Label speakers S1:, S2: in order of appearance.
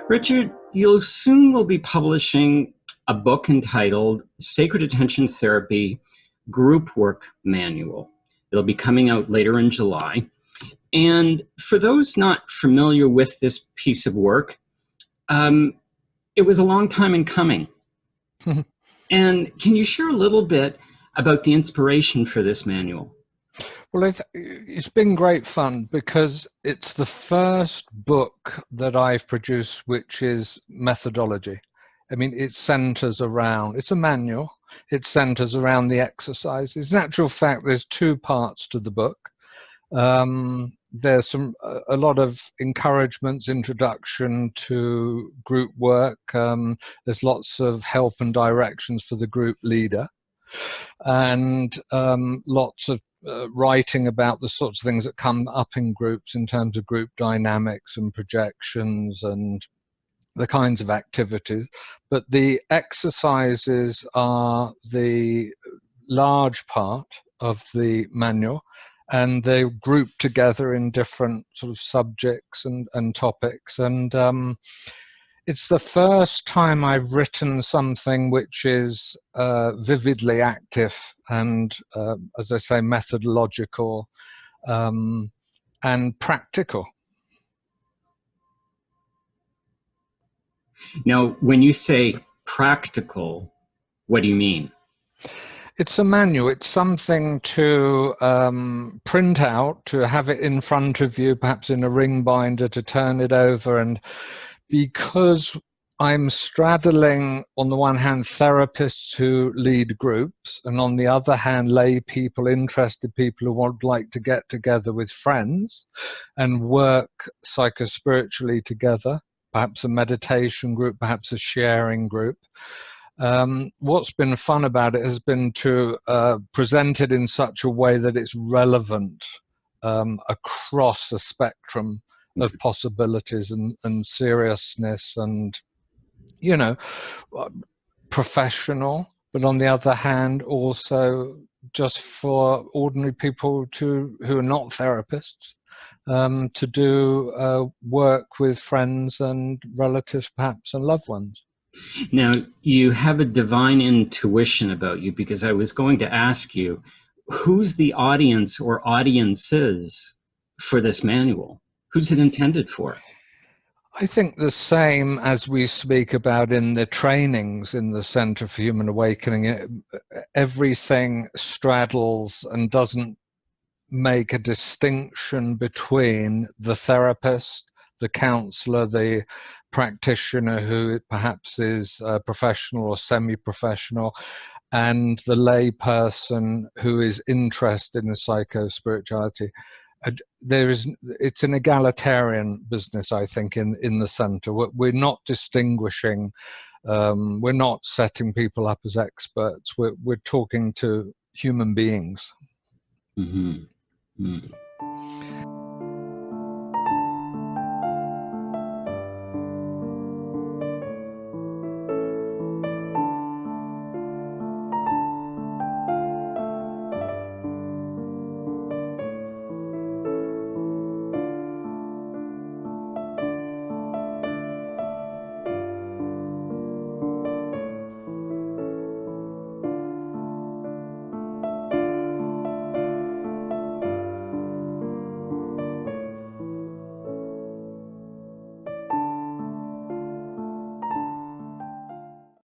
S1: Richard, you'll soon will be publishing a book entitled Sacred Attention Therapy Groupwork Manual. It'll be coming out later in July. And for those not familiar with this piece of work, it was a long time in coming. And can you share a little bit about the inspiration for this manual?
S2: Well, it's been great fun because it's the first book that I've produced which is methodology. I mean, it centers around, it's a manual, it centers around the exercises. In actual fact, there's two parts to the book. There's a lot of encouragements, introduction to group work. There's lots of help and directions for the group leader, and lots of writing about the sorts of things that come up in groups in terms of group dynamics and projections and the kinds of activities. But the exercises are the large part of the manual, and they're grouped together in different sort of subjects and topics. And it's the first time I've written something which is vividly active and, as I say, methodological and practical.
S1: Now, when you say practical, what do you mean?
S2: It's a manual. It's something to print out, to have it in front of you, perhaps in a ring binder, to turn it over. And because I'm straddling, on the one hand, therapists who lead groups, and on the other hand, lay people, interested people who would like to get together with friends and work psychospiritually together, perhaps a meditation group, perhaps a sharing group. What's been fun about it has been to present it in such a way that it's relevant across the spectrum of possibilities and seriousness and, you know, professional, but on the other hand, also just for ordinary people who are not therapists, to do work with friends and relatives, perhaps, and loved ones.
S1: Now, you have a divine intuition about you, because I was going to ask you, who's the audience or audiences for this manual? Who's it intended for?
S2: I think the same as we speak about in the trainings in the Center for Human Awakening. Everything straddles and doesn't make a distinction between the therapist, the counselor, the practitioner who perhaps is professional or semi-professional, and the lay person who is interested in psycho-spirituality. It's an egalitarian business, I think, in the center. We're not distinguishing, we're not setting people up as experts. We're talking to human beings.
S1: Mm-hmm. Mm.